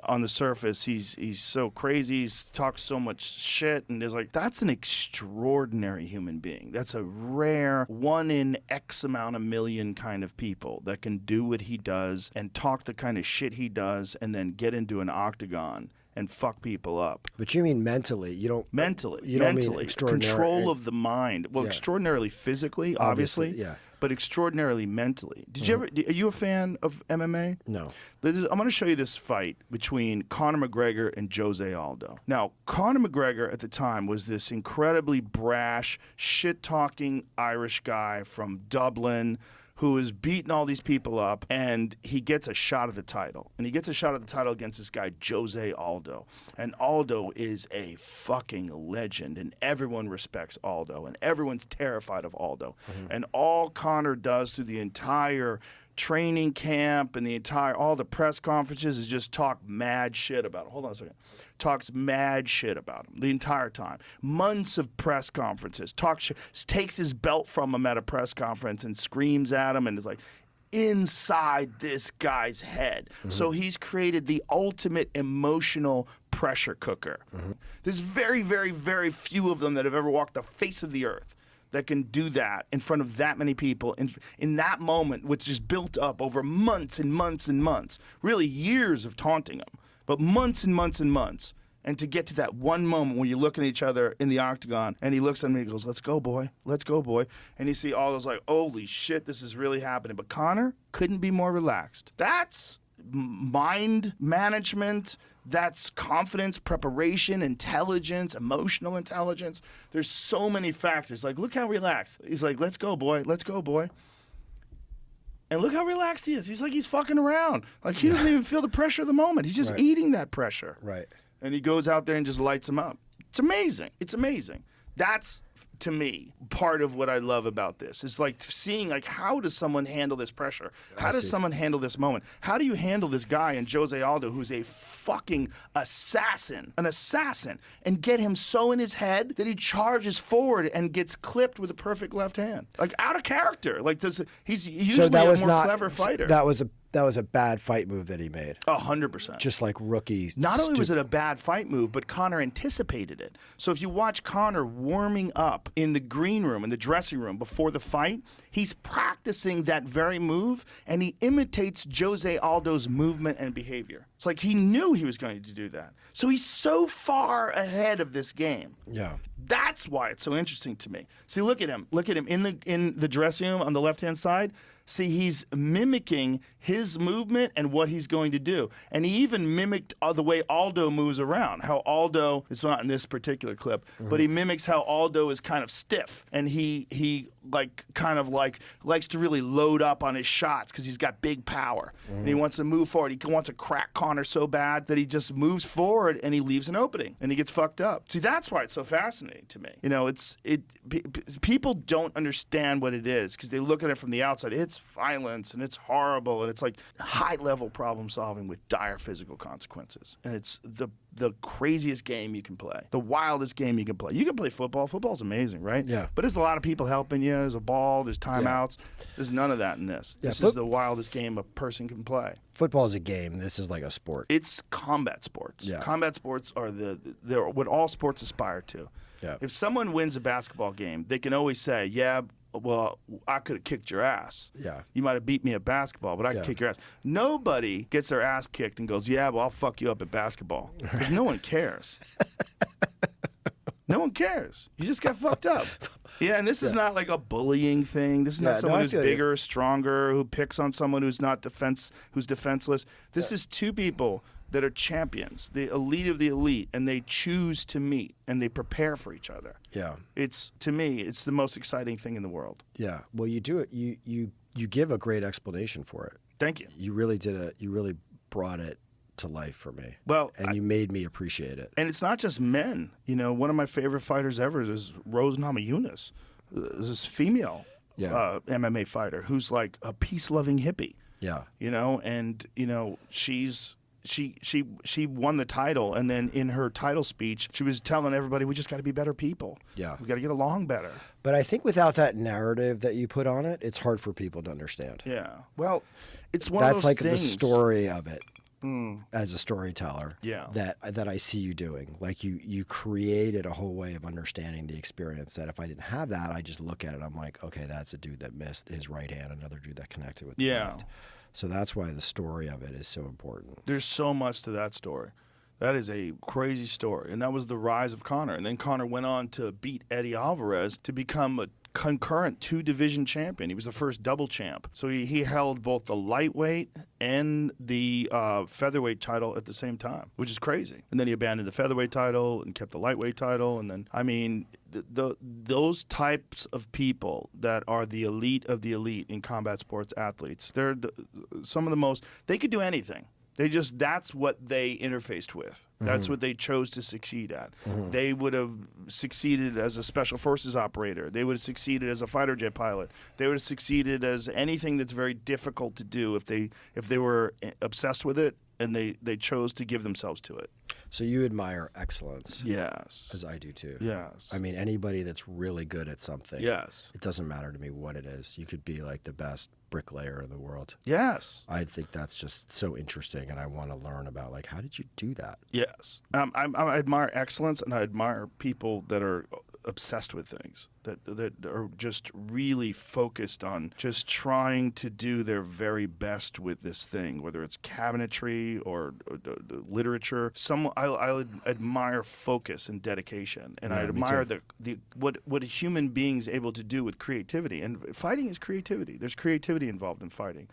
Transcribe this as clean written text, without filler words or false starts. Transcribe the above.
on the surface, he's so crazy, he talks so much shit, and there's like, that's an extraordinary human being. That's a rare one in X amount of million kind of people that can do what he does and talk the kind of shit he does and then get into an octagon and fuck people up. But you mean mentally? You don't mean extraordinary control of the mind. Well, extraordinarily physically, obviously, yeah, but extraordinarily mentally. Did you ever? Are you a fan of MMA? No. I'm going to show you this fight between Conor McGregor and Jose Aldo. Now, Conor McGregor at the time was this incredibly brash, shit-talking Irish guy from Dublin who is beating all these people up, and he gets a shot at the title. And he gets a shot at the title against this guy, Jose Aldo. And Aldo is a fucking legend, and everyone respects Aldo, and everyone's terrified of Aldo. And all Conor does through the entire training camp and all the press conferences is just talk mad shit about him. Hold on a second. Talks mad shit about him the entire time. Months of press conferences. Takes his belt from him at a press conference and screams at him and is like inside this guy's head. So he's created the ultimate emotional pressure cooker. There's very, very, very few of them that have ever walked the face of the earth that can do that in front of that many people in that moment, which is built up over months and months and months, really years of taunting him, but months and months and months. And to get to that one moment when you're looking at each other in the octagon, and he looks at me and goes, "Let's go, boy. Let's go, boy." And you see all those like, holy shit, this is really happening. But Conor couldn't be more relaxed. That's mind management. That's confidence, preparation, intelligence, emotional intelligence. There's so many factors. Like, look how relaxed. He's like, "Let's go, boy. Let's go, boy." And look how relaxed he is. He's like, he's fucking around. Like, he doesn't even feel the pressure of the moment. He's just eating that pressure. Right. And he goes out there and just lights him up. It's amazing. It's amazing. That's, to me, part of what I love about this. It's like seeing, like, how does someone handle this pressure? How does someone handle this moment? How do you handle this guy in Jose Aldo who's a fucking assassin, an assassin, and get him so in his head that he charges forward and gets clipped with a perfect left hand? Like, out of character. Like, he's usually a more clever fighter. That was a bad fight move that he made. 100%. Just like rookie. Not only was it a bad fight move, but Conor anticipated it. So if you watch Conor warming up in the green room, in the dressing room before the fight, he's practicing that very move, and he imitates Jose Aldo's movement and behavior. It's like he knew he was going to do that. So he's so far ahead of this game. Yeah. That's why it's so interesting to me. See, look at him. Look at him in the dressing room on the left-hand side. See, he's mimicking his movement and what he's going to do. And he even mimicked the way Aldo moves around, how Aldo, it's not in this particular clip, but he mimics how Aldo is kind of stiff. And he like kind of like likes to really load up on his shots because he's got big power. And he wants to move forward. He wants to crack Conor so bad that he just moves forward and he leaves an opening and he gets fucked up. See, that's why it's so fascinating to me. You know, people don't understand what it is because they look at it from the outside. It's violence and it's horrible and it's like high-level problem solving with dire physical consequences. And it's the craziest game you can play, the wildest game you can play. You can play football. Football's amazing, right? Yeah. But there's a lot of people helping you. There's a ball. There's timeouts. Yeah. There's none of that in this. This is the wildest game a person can play. Football is a game. This is like a sport. It's combat sports. Yeah. Combat sports are they're what all sports aspire to. Yeah. If someone wins a basketball game, they can always say, "Yeah, well, I could have kicked your ass. Yeah. You might have beat me at basketball, but I could kick your ass." Nobody gets their ass kicked and goes, "Yeah, well, I'll fuck you up at basketball." Because no one cares. No one cares. You just got fucked up. Yeah, and this is not like a bullying thing. This is not someone who's bigger, stronger, who picks on someone who's who's defenseless. This is two people that are champions, the elite of the elite, and they choose to meet and they prepare for each other. Yeah. To me, it's the most exciting thing in the world. Yeah. Well, you do it. You give a great explanation for it. Thank you. You really you really brought it to life for me. Well, and you made me appreciate it. And it's not just men. You know, one of my favorite fighters ever is Rose Namajunas, this female MMA fighter who's like a peace-loving hippie. Yeah. You know, and you know she won the title, and then in her title speech, she was telling everybody, we just got to be better people. Yeah. We got to get along better. But I think without that narrative that you put on it, it's hard for people to understand. Yeah. Well, it's one of those things. That's like the story of it. as a storyteller. Yeah. That I see you doing. Like you created a whole way of understanding the experience that if I didn't have that, I just look at it. I'm like, okay, that's a dude that missed his right hand, another dude that connected with the left. So that's why the story of it is so important. There's so much to that story. That is a crazy story. And that was the rise of Conor. And then Conor went on to beat Eddie Alvarez to become a concurrent 2-division champion. He was the first double champ. So he held both the lightweight and the featherweight title at the same time, which is crazy. And then he abandoned the featherweight title and kept the lightweight title. And then, I mean, those types of people that are the elite of the elite in combat sports athletes, they're some of the most, they could do anything. That's what they interfaced with. That's what they chose to succeed at. They would have succeeded as a special forces operator. They would have succeeded as a fighter jet pilot. They would have succeeded as anything that's very difficult to do if they were obsessed with it and they chose to give themselves to it. So you admire excellence. Yes. As I do too. Yes. I mean, anybody that's really good at something. Yes. It doesn't matter to me what it is. You could be like the best bricklayer in the world. Yes. I think that's just so interesting, and I want to learn about, like, how did you do that? Yes. I admire excellence, and I admire people that are obsessed with things, that are just really focused on just trying to do their very best with this thing, whether it's cabinetry or literature. I admire focus and dedication, and Yeah, I me admire too. what a human being is able to do with creativity. And fighting is creativity. There's creativity involved in fighting.